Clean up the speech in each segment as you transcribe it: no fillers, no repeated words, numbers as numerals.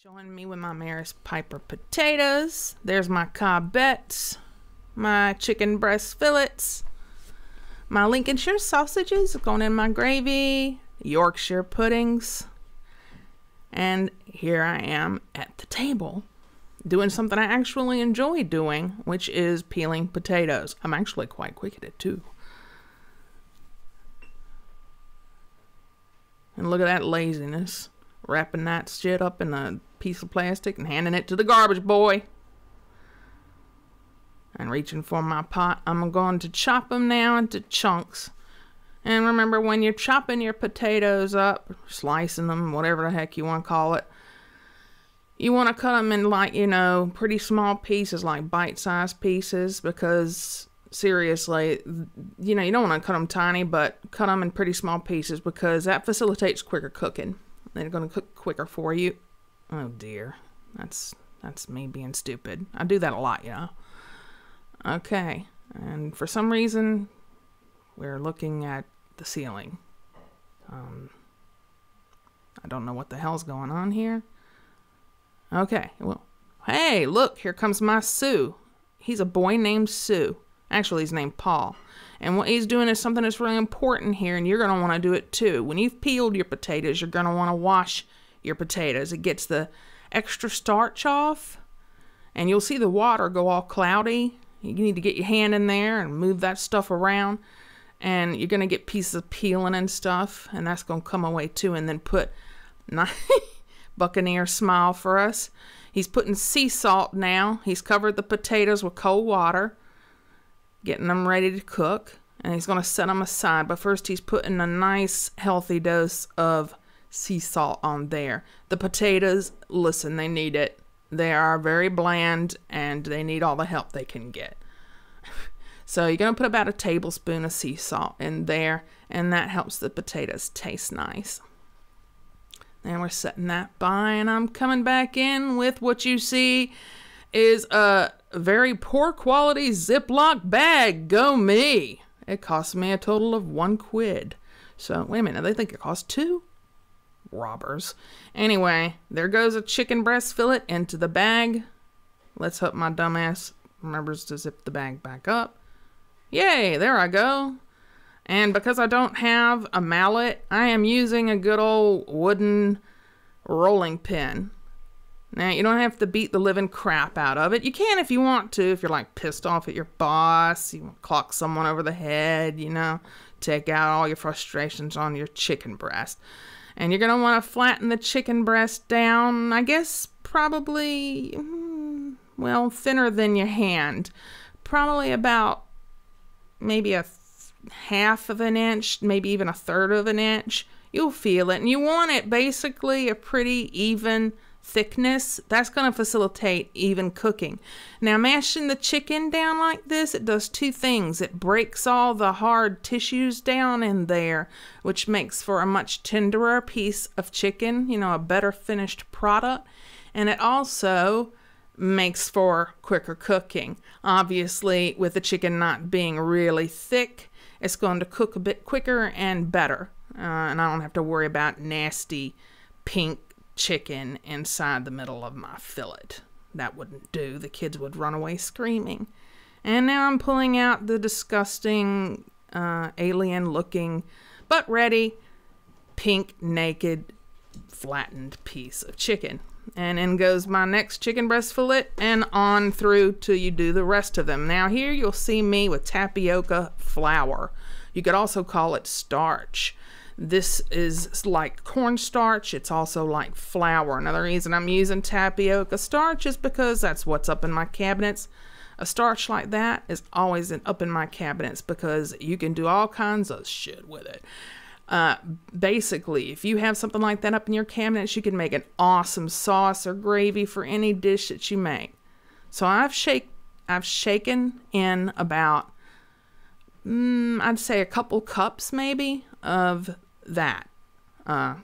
Showing me with my Maris Piper potatoes. There's my Cobbetts, my chicken breast fillets, my Lincolnshire sausages going in my gravy, Yorkshire puddings, and here I am at the table doing something I actually enjoy doing, which is peeling potatoes. I'm actually quite quick at it too. And look at that laziness. Wrapping that shit up in a piece of plastic and handing it to the garbage boy. And reaching for my pot. I'm going to chop them now into chunks. And remember, when you're chopping your potatoes up, slicing them, whatever the heck you want to call it, you want to cut them in, like, you know, pretty small pieces, like bite-sized pieces, because seriously, you know, you don't want to cut them tiny, but cut them in pretty small pieces because that facilitates quicker cooking. They're going to cook quicker for you. Oh dear. That's me being stupid. I do that a lot, you know. Okay. And for some reason, we're looking at the ceiling. I don't know what the hell's going on here. Okay. Well, hey, look, here comes my Sue. He's a boy named Sue. Actually, he's named Paul. And what he's doing is something that's really important here, and you're going to want to do it too. When you've peeled your potatoes, you're going to want to wash your potatoes. It gets the extra starch off, and you'll see the water go all cloudy. You need to get your hand in there and move that stuff around, and you're going to get pieces of peeling and stuff, and that's going to come away too. And then put Buccaneer smile for us. He's putting sea salt now. He's covered the potatoes with cold water, getting them ready to cook, and he's going to set them aside. But first he's putting a nice healthy dose of sea salt on there. The potatoes, listen, they need it. They are very bland and they need all the help they can get. So you're going to put about a tablespoon of sea salt in there, and that helps the potatoes taste nice. And we're setting that by, and I'm coming back in with what you see is a very poor quality Ziploc bag. Go me. It cost me a total of £1. So, wait a minute. They think it cost $2? Robbers. Anyway, there goes a chicken breast fillet into the bag. Let's hope my dumbass remembers to zip the bag back up. Yay, there I go. And because I don't have a mallet, I am using a good old wooden rolling pin. Now, you don't have to beat the living crap out of it. You can if you want to, if you're like pissed off at your boss, you want to clock someone over the head, you know, take out all your frustrations on your chicken breast. And you're going to want to flatten the chicken breast down, I guess, probably, well, thinner than your hand. Probably about maybe a half of an inch, maybe even a third of an inch. You'll feel it. And you want it basically a pretty even thickness. That's going to facilitate even cooking. Now, mashing the chicken down like this, it does two things. It breaks all the hard tissues down in there, which makes for a much tenderer piece of chicken, you know, a better finished product. And it also makes for quicker cooking. Obviously, with the chicken not being really thick, it's going to cook a bit quicker and better. And I don't have to worry about nasty pink chicken inside the middle of my fillet. That wouldn't do. The kids would run away screaming. And now I'm pulling out the disgusting, alien looking, but ready, pink, naked, flattened piece of chicken. And in goes my next chicken breast fillet, and on through till you do the rest of them. Now here you'll see me with tapioca flour. You could also call it starch. This is like cornstarch. It's also like flour. Another reason I'm using tapioca starch is because that's what's up in my cabinets. A starch like that is always up in my cabinets because you can do all kinds of shit with it. Basically, if you have something like that up in your cabinets, you can make an awesome sauce or gravy for any dish that you make. So I've shaken in about, I'd say a couple cups maybe of that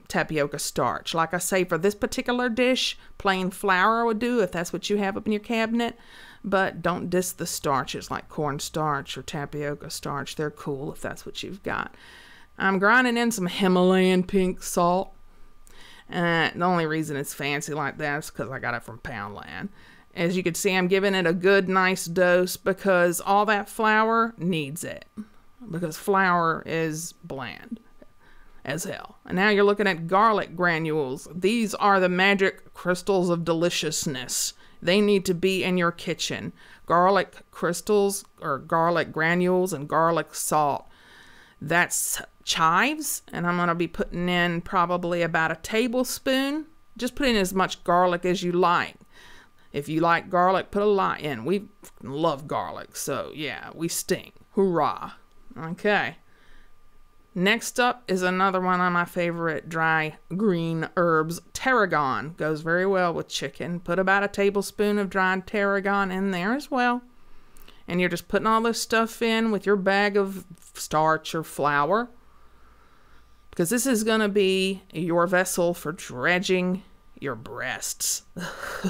tapioca starch. Like I say, for this particular dish, plain flour would do if that's what you have up in your cabinet. But don't diss the starches like cornstarch or tapioca starch. They're cool if that's what you've got. I'm grinding in some Himalayan pink salt. The only reason it's fancy like that is because I got it from Poundland. As you can see, I'm giving it a good, nice dose because all that flour needs it. Because flour is bland as hell. And now you're looking at garlic granules. These are the magic crystals of deliciousness. They need to be in your kitchen. Garlic crystals or garlic granules and garlic salt. That's chives, and I'm going to be putting in probably about a tablespoon. Just put in as much garlic as you like. If you like garlic, put a lot in. We love garlic, so yeah, we stink. Hoorah. Okay. Next up is another one of my favorite dry green herbs, tarragon. Goes very well with chicken. Put about a tablespoon of dried tarragon in there as well. And you're just putting all this stuff in with your bag of starch or flour. Because this is going to be your vessel for dredging your breasts.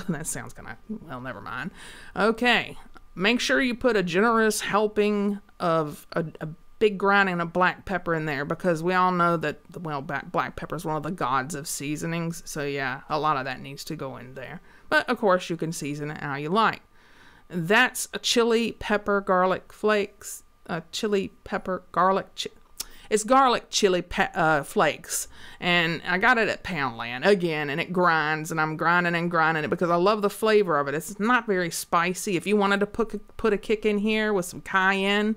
That sounds kind of, well, never mind. Okay. Make sure you put a generous helping of a big grinding of black pepper in there, because we all know that, well, black pepper is one of the gods of seasonings. So yeah, a lot of that needs to go in there. But of course you can season it how you like. That's a chili pepper garlic flakes. Chili pepper garlic. It's garlic chili flakes. And I got it at Poundland again, and it grinds, and I'm grinding and grinding it because I love the flavor of it. It's not very spicy. If you wanted to put a kick in here with some cayenne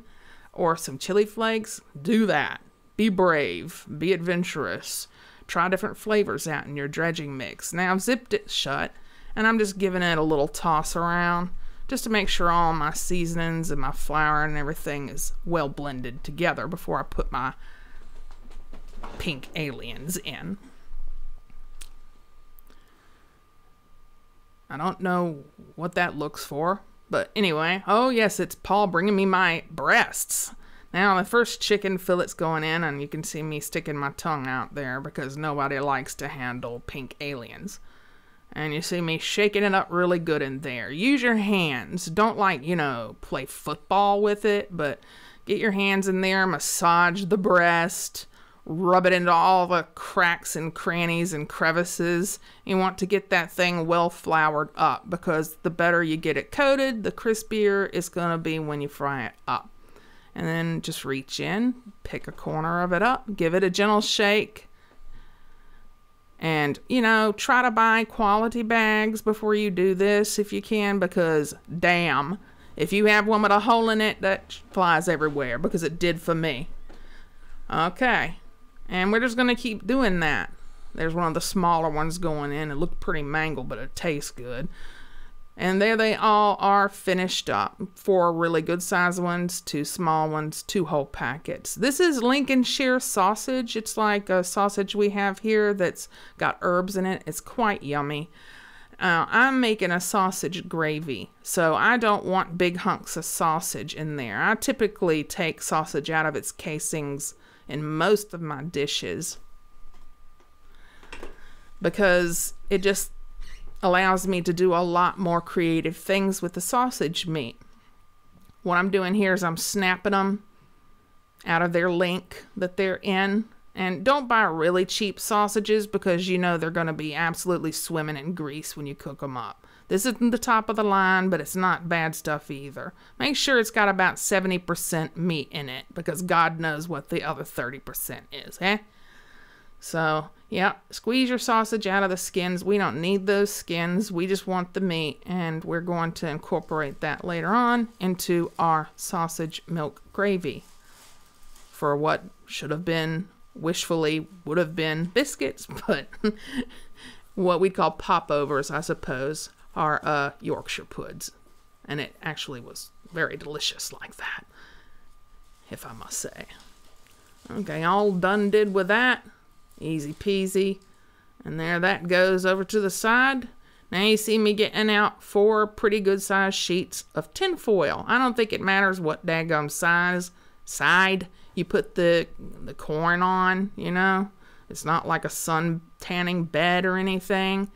or some chili flakes, do that. Be brave. Be adventurous. Try different flavors out in your dredging mix. Now I've zipped it shut, and I'm just giving it a little toss around, just to make sure all my seasonings and my flour and everything is well blended together before I put my pink aliens in. I don't know what that looks for, but anyway. Oh yes, it's Paul bringing me my breasts. Now the first chicken fillet's going in, and you can see me sticking my tongue out there because nobody likes to handle pink aliens. And you see me shaking it up really good in there. Use your hands. Don't play football with it, but get your hands in there, massage the breast, rub it into all the cracks and crannies and crevices. You want to get that thing well floured up, because the better you get it coated, the crispier it's going to be when you fry it up. And then just reach in, pick a corner of it up, give it a gentle shake. And, try to buy quality bags before you do this if you can, because damn, if you have one with a hole in it, that flies everywhere, because it did for me. Okay. And we're just going to keep doing that. There's one of the smaller ones going in. It looked pretty mangled, but it tastes good. And there they all are finished up. 4 really good sized ones, 2 small ones, 2 whole packets. This is Lincolnshire sausage. It's like a sausage we have here that's got herbs in it. It's quite yummy. I'm making a sausage gravy, so I don't want big hunks of sausage in there. I typically take sausage out of its casings in most of my dishes because it just allows me to do a lot more creative things with the sausage meat. What I'm doing here is I'm snapping them out of their link that they're in. And don't buy really cheap sausages, because they're going to be absolutely swimming in grease when you cook them up. This isn't the top of the line, but it's not bad stuff either. Make sure it's got about 70% meat in it, because God knows what the other 30% is, eh? So, yeah, squeeze your sausage out of the skins. We don't need those skins. We just want the meat, and we're going to incorporate that later on into our sausage milk gravy for what should have been, wishfully would have been, biscuits, but what we call popovers, I suppose, are Yorkshire puds. And it actually was very delicious like that, if I must say. Okay, all done did with that. Easy peasy. And there that goes over to the side. Now you see me getting out 4 pretty good sized sheets of tin foil. I don't think it matters what daggum side you put the corn on, It's not like a sun tanning bed or anything.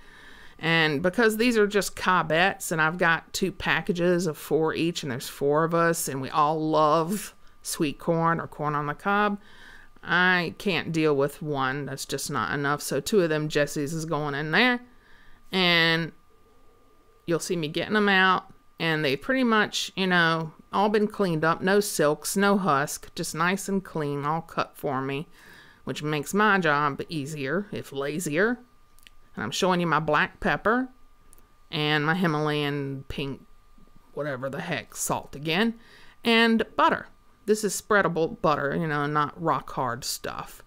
And because these are just cobbettes, and I've got 2 packages of 4 each, and there's 4 of us, and we all love sweet corn or corn on the cob, I can't deal with one. That's just not enough. So 2 of them Jessies is going in there. And you'll see me getting them out. And they pretty much, you know, all been cleaned up. No silks, no husk. Just nice and clean, all cut for me. Which makes my job easier, if lazier. And I'm showing you my black pepper. And my Himalayan pink, whatever the heck, salt again. And butter. This is spreadable butter, you know, not rock hard stuff.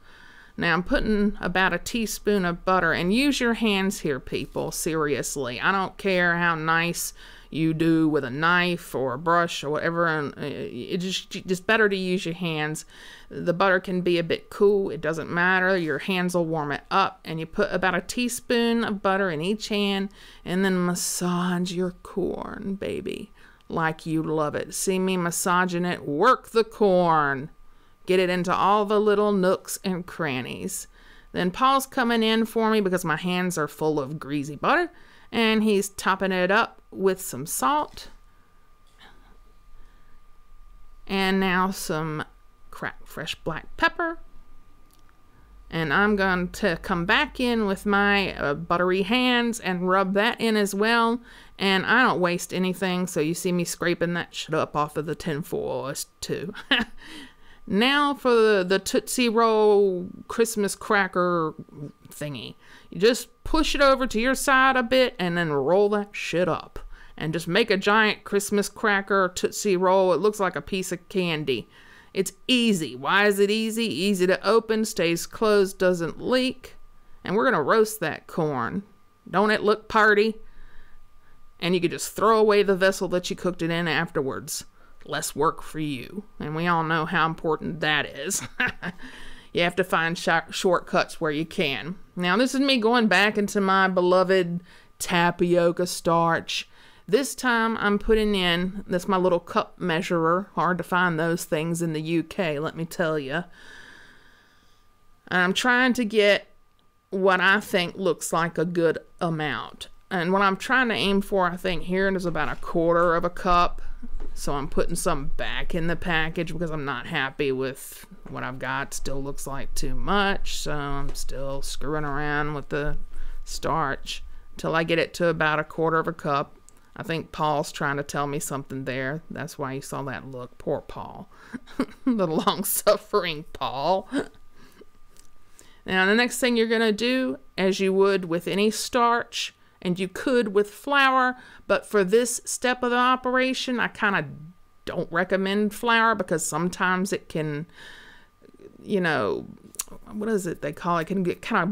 Now I'm putting about a teaspoon of butter, and use your hands here, people, seriously. I don't care how nice you do with a knife or a brush or whatever, and it's just better to use your hands. The butter can be a bit cool, it doesn't matter, your hands will warm it up, and you put about a teaspoon of butter in each hand, and then massage your corn, baby. Like you love it. See me massaging it. Work the corn. Get it into all the little nooks and crannies. Then Paul's coming in for me because my hands are full of greasy butter. And he's topping it up with some salt. And now some cracked fresh black pepper. And I'm going to come back in with my buttery hands and rub that in as well. And I don't waste anything, so you see me scraping that shit up off of the tinfoil too. Now for the Tootsie Roll Christmas cracker thingy. You just push it over to your side a bit and then roll that shit up. And just make a giant Christmas cracker Tootsie Roll. It looks like a piece of candy. It's easy. Why is it easy? Easy to open, stays closed, doesn't leak. And we're going to roast that corn. Don't it look party? And you could just throw away the vessel that you cooked it in afterwards. Less work for you. And we all know how important that is. You have to find shortcuts where you can. Now this is me going back into my beloved tapioca starch. This time I'm putting in, that's my little cup measurer. Hard to find those things in the UK, let me tell you. I'm trying to get what I think looks like a good amount. And what I'm trying to aim for, I think here is about 1/4 of a cup. So I'm putting some back in the package because I'm not happy with what I've got. Still looks like too much. So I'm still screwing around with the starch till I get it to about 1/4 of a cup. I think Paul's trying to tell me something there. That's why you saw that look. Poor Paul. The long-suffering Paul. Now, the next thing you're going to do, as you would with any starch, and you could with flour, but for this step of the operation, I kind of don't recommend flour because sometimes it can, you know, what is it they call it? It can get kind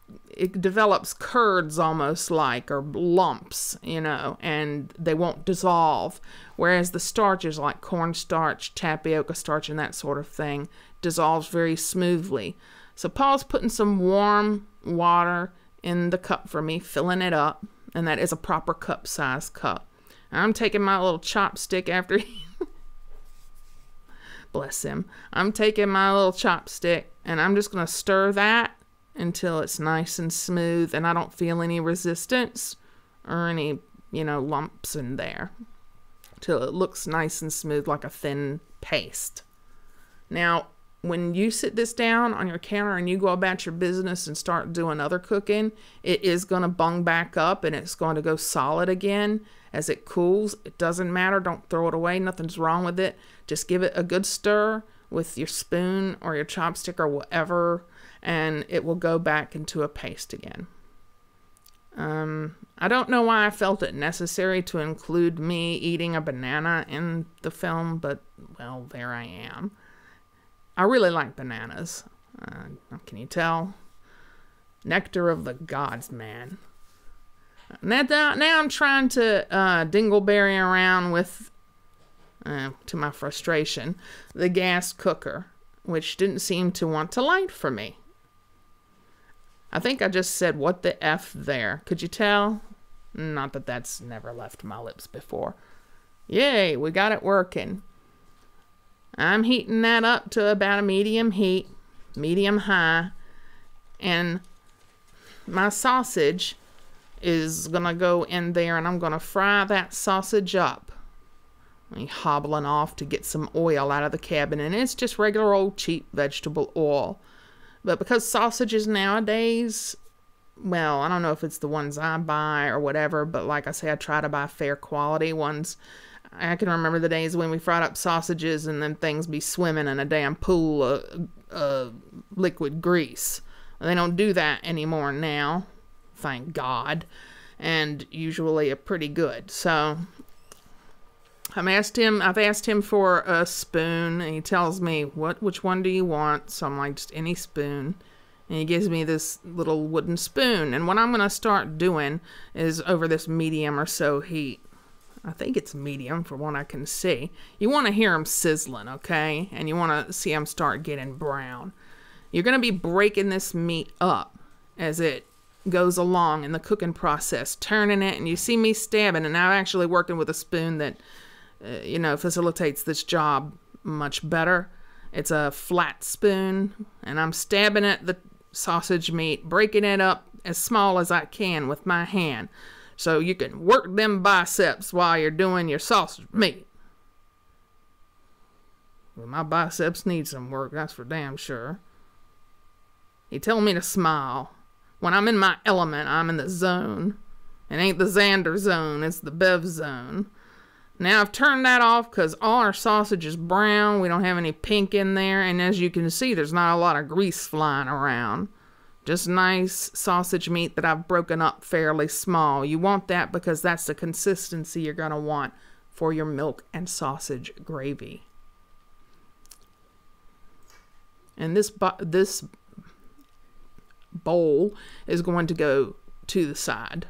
of, it develops curds almost like, or lumps, you know, and they won't dissolve. Whereas the starches like cornstarch, tapioca starch, and that sort of thing dissolves very smoothly. So Paul's putting some warm water in the cup for me, filling it up, and that is a proper cup size cup. I'm taking my little chopstick after he bless him. I'm taking my little chopstick and I'm just going to stir that until it's nice and smooth and I don't feel any resistance or any, you know, lumps in there. Till it looks nice and smooth like a thin paste. Now, when you sit this down on your counter and you go about your business and start doing other cooking, it is going to bung back up and it's going to go solid again as it cools. It doesn't matter. Don't throw it away. Nothing's wrong with it. Just give it a good stir with your spoon or your chopstick or whatever, and it will go back into a paste again. I don't know why I felt it necessary to include me eating a banana in the film, but, well, there I am. I really like bananas. Can you tell? Nectar of the gods, man. Now I'm trying to dingleberry around with, to my frustration, the gas cooker, which didn't seem to want to light for me. I think I just said, what the F there. Could you tell? Not that that's never left my lips before. Yay, we got it working. I'm heating that up to about a medium heat, medium high, and my sausage is going to go in there and I'm going to fry that sausage up He hobbling off to get some oil out of the cabinet, and it's just regular old cheap vegetable oil. But because sausages nowadays, well, I don't know if it's the ones I buy or whatever, but like I say, I try to buy fair quality ones. I can remember the days when we fried up sausages and then things be swimming in a damn pool of liquid grease. They don't do that anymore now, thank God, and usually are pretty good. So I've asked him for a spoon, and he tells me, which one do you want? So I'm like, just any spoon. And he gives me this little wooden spoon. And what I'm going to start doing is over this medium or so heat. I think it's medium for what I can see. You want to hear them sizzling, okay? And you want to see them start getting brown. You're going to be breaking this meat up as it goes along in the cooking process, turning it. And you see me stabbing, and I'm actually working with a spoon that facilitates this job much better. It's a flat spoon, and I'm stabbing at the sausage meat, breaking it up as small as I can with my hand, so you can work them biceps while you're doing your sausage meat. Well, my biceps need some work, that's for damn sure. He told me to smile. When I'm in my element, I'm in the zone. It ain't the Xander zone, it's the Bev zone. Now I've turned that off because all our sausage is brown. We don't have any pink in there. And as you can see, there's not a lot of grease flying around. Just nice sausage meat that I've broken up fairly small. You want that because that's the consistency you're going to want for your milk and sausage gravy. And this bowl is going to go to the side.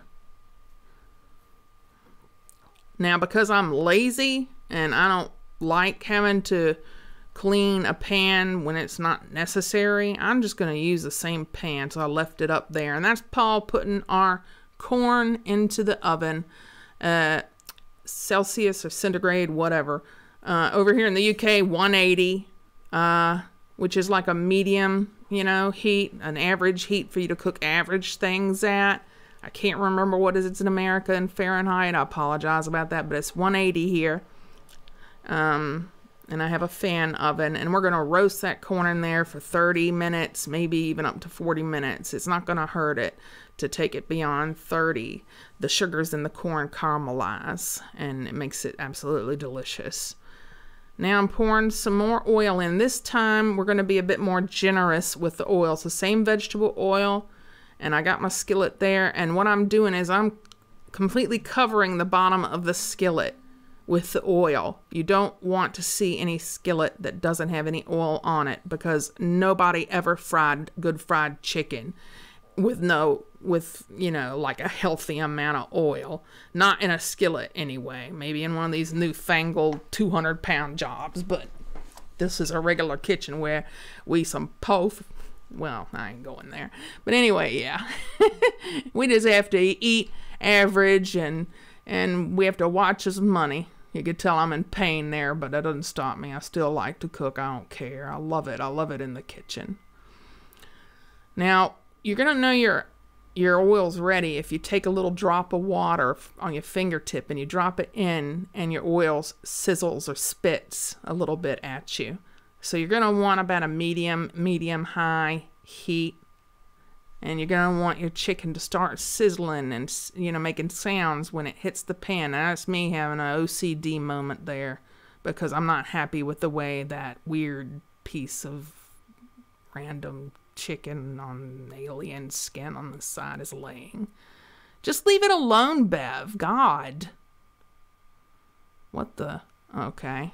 Now, because I'm lazy and I don't like having to clean a pan when it's not necessary, I'm just going to use the same pan. So I left it up there. And that's Paul putting our corn into the oven, Celsius or centigrade, whatever. Over here in the UK, 180, which is like a medium, heat, an average heat for you to cook average things at. I can't remember what it is. It's in America in Fahrenheit. I apologize about that, but it's 180 here. And I have a fan oven, and we're going to roast that corn in there for 30 minutes, maybe even up to 40 minutes. It's not going to hurt it to take it beyond 30. The sugars in the corn caramelize, and it makes it absolutely delicious. Now I'm pouring some more oil in. This time we're going to be a bit more generous with the oil. So same vegetable oil. And I got my skillet there, and what I'm doing is I'm completely covering the bottom of the skillet with the oil. You don't want to see any skillet that doesn't have any oil on it, because nobody ever fried good fried chicken with like a healthy amount of oil. Not in a skillet anyway. Maybe in one of these newfangled 200-pound jobs, but this is a regular kitchen where we well, I ain't going there. But anyway, yeah. We just have to eat average, and we have to watch his money. You could tell I'm in pain there, but that doesn't stop me. I still like to cook. I don't care. I love it. I love it in the kitchen. Now, you're going to know your oil's ready if you take a little drop of water on your fingertip and you drop it in, and your oil sizzles or spits a little bit at you. So you're going to want about a medium-high heat. And you're going to want your chicken to start sizzling and, making sounds when it hits the pan. Now, that's me having an OCD moment there, because I'm not happy with the way that weird piece of random chicken on alien skin on the side is laying. Just leave it alone, Bev. God. What the? Okay.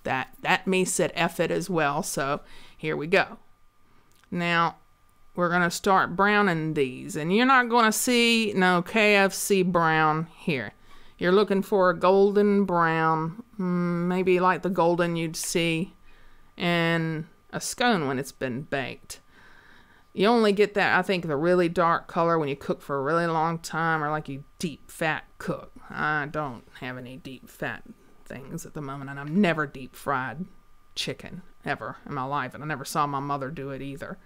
That me said F it as well, so here we go. Now, we're going to start browning these, and you're not going to see no KFC brown here. You're looking for a golden brown, maybe like the golden you'd see in a scone when it's been baked. You only get that, I think, the really dark color when you cook for a really long time, or like you deep fat cook. I don't have any deep fat things at the moment, and I've never deep fried chicken ever in my life, and I never saw my mother do it either.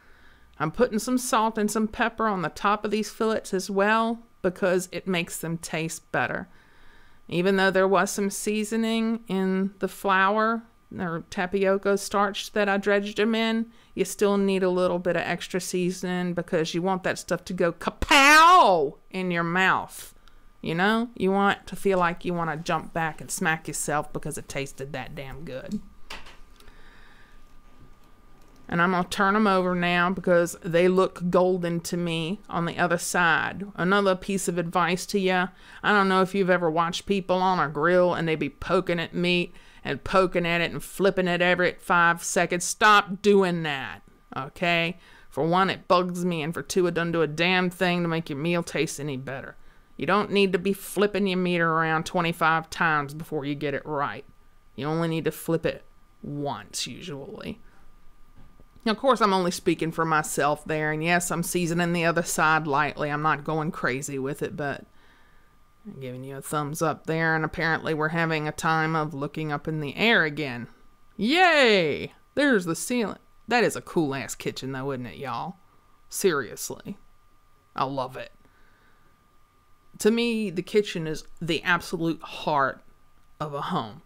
I'm putting some salt and some pepper on the top of these fillets as well, because it makes them taste better. Even though there was some seasoning in the flour or tapioca starch that I dredged them in, you still need a little bit of extra seasoning because you want that stuff to go kapow in your mouth. You know, you want to feel like you want to jump back and smack yourself because it tasted that damn good. And I'm going to turn them over now because they look golden to me on the other side. Another piece of advice to you. I don't know if you've ever watched people on a grill and they be poking at meat and poking at it and flipping it every 5 seconds. Stop doing that, okay? For one, it bugs me, and for two, it doesn't do a damn thing to make your meal taste any better. You don't need to be flipping your meat around 25 times before you get it right. You only need to flip it once, usually. Now, of course, I'm only speaking for myself there, and yes, I'm seasoning the other side lightly. I'm not going crazy with it, but I'm giving you a thumbs up there, and apparently we're having a time of looking up in the air again. Yay! There's the ceiling. That is a cool-ass kitchen, though, isn't it, y'all? Seriously. I love it. To me, the kitchen is the absolute heart of a home.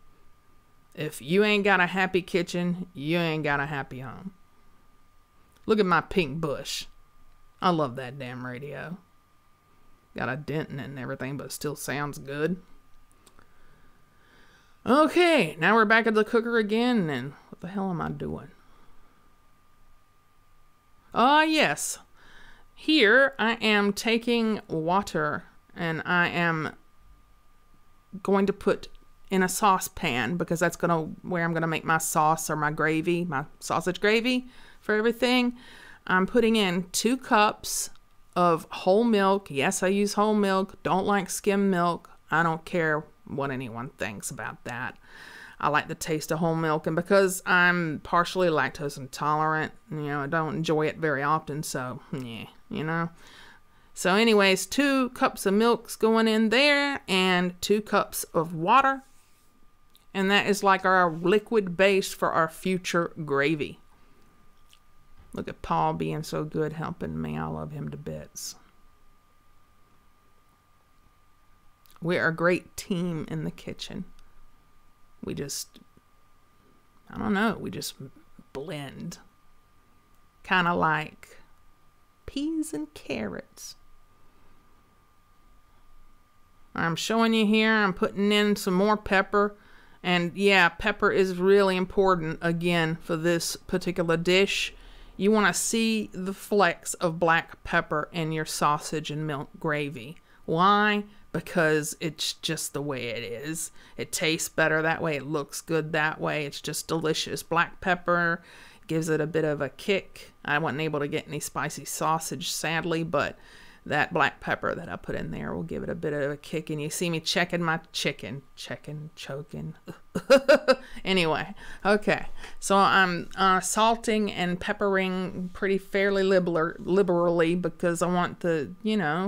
If you ain't got a happy kitchen, you ain't got a happy home. Look at my pink bush. I love that damn radio. Got a dent in it and everything, but it still sounds good. Okay, now we're back at the cooker again, and what the hell am I doing? Ah, yes. Here I am taking water, and I am going to put in a saucepan because that's where I'm gonna make my sauce or my gravy, my sausage gravy for everything. I'm putting in 2 cups of whole milk. Yes, I use whole milk. Don't like skim milk. I don't care what anyone thinks about that. I like the taste of whole milk, and because I'm partially lactose intolerant, I don't enjoy it very often, so yeah, So anyways, 2 cups of milk's going in there and 2 cups of water. And that is like our liquid base for our future gravy. Look at Paul being so good helping me. I love him to bits. We're a great team in the kitchen. We just, I don't know, we just blend. Kind of like peas and carrots. I'm showing you here, I'm putting in some more pepper. And yeah, pepper is really important, again, for this particular dish. You want to see the flecks of black pepper in your sausage and milk gravy. Why? Because it's just the way it is. It tastes better that way. It looks good that way. It's just delicious. Black pepper gives it a bit of a kick. I wasn't able to get any spicy sausage, sadly, but that black pepper that I put in there will give it a bit of a kick. And you see me checking my chicken. Choking. Anyway, okay. So I'm salting and peppering fairly liberally because I want the,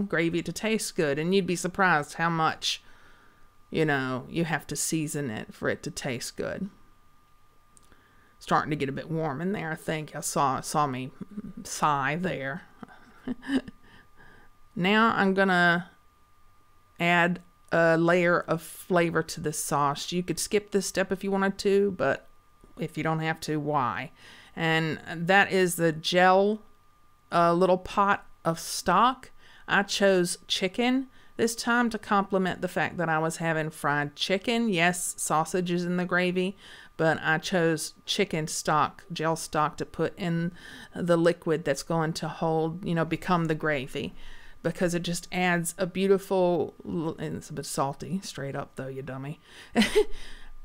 gravy to taste good. And you'd be surprised how much, you have to season it for it to taste good. Starting to get a bit warm in there, I think. I saw me sigh there. Now I'm going to add a layer of flavor to this sauce. You could skip this step if you wanted to, but if you don't have to, why? And that is the gel little pot of stock. I chose chicken this time to complement the fact that I was having fried chicken. Yes, sausage is in the gravy, but I chose chicken stock, gel stock, to put in the liquid that's going to hold, become the gravy. Because it just adds a beautiful, and it's a bit salty, straight up though, you dummy.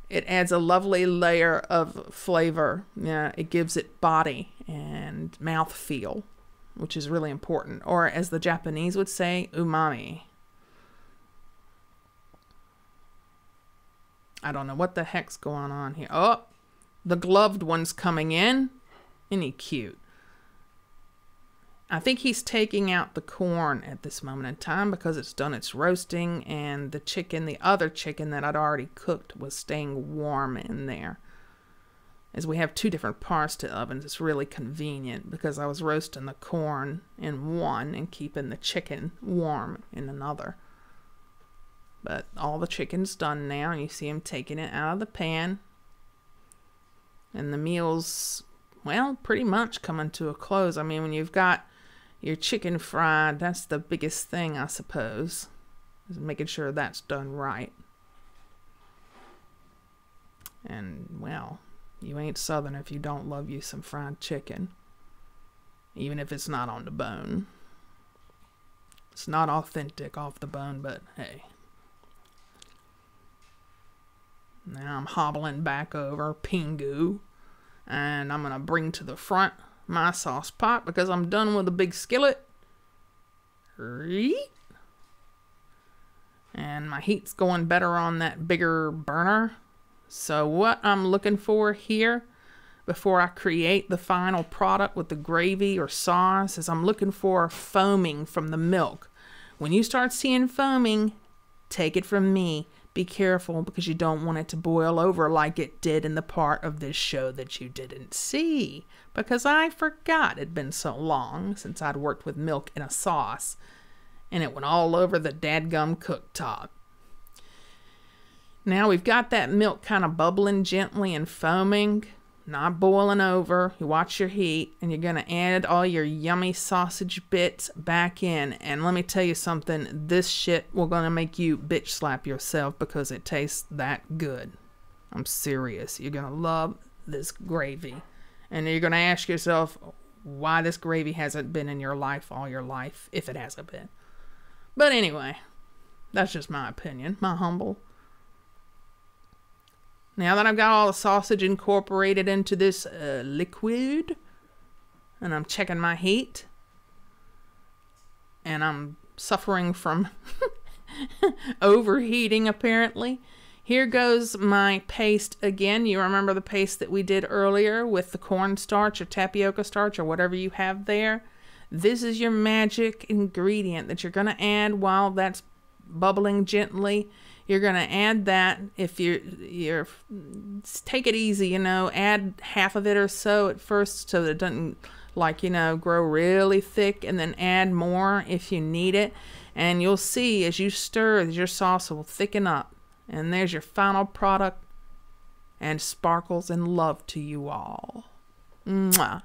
It adds a lovely layer of flavor. Yeah, it gives it body and mouthfeel, which is really important. Or as the Japanese would say, umami. I don't know what the heck's going on here. Oh, the gloved one's coming in. Isn't he cute? I think he's taking out the corn at this moment in time because it's done its roasting, and the other chicken that I'd already cooked was staying warm in there. As we have 2 different parts to ovens, it's really convenient because I was roasting the corn in one and keeping the chicken warm in another. But all the chicken's done now, and you see him taking it out of the pan. And the meal's, well, pretty much coming to a close. I mean, when you've got your chicken fried, that's the biggest thing, I suppose, is making sure that's done right. And, well, you ain't Southern if you don't love you some fried chicken, even if it's not on the bone. It's not authentic off the bone, but hey. Now I'm hobbling back over Pingu, and I'm going to bring to the front my sauce pot because I'm done with the big skillet. And my heat's going better on that bigger burner. So what I'm looking for here before I create the final product with the gravy or sauce is I'm looking for foaming from the milk. When you start seeing foaming, take it from me. Be careful because you don't want it to boil over like it did in the part of this show that you didn't see. Because I forgot it'd been so long since I'd worked with milk in a sauce. And it went all over the dadgum cooktop. Now we've got that milk kind of bubbling gently and foaming. Not boiling over. You watch your heat, and you're going to add all your yummy sausage bits back in. And let me tell you something, this shit will going to make you bitch slap yourself because it tastes that good. I'm serious. You're going to love this gravy. And you're going to ask yourself why this gravy hasn't been in your life all your life, if it hasn't been. But anyway, that's just my opinion, my humble. Now that I've got all the sausage incorporated into this liquid, and I'm checking my heat, and I'm suffering from overheating apparently, here goes my paste again. You remember the paste that we did earlier with the cornstarch or tapioca starch or whatever you have there? This is your magic ingredient that you're going to add while that's bubbling gently. You're going to add that. If you're take it easy, you know, add half of it or so at first so that it doesn't, like, you know, grow really thick, and then add more if you need it. And you'll see as you stir, your sauce will thicken up. And there's your final product, and sparkles and love to you all. Mwah.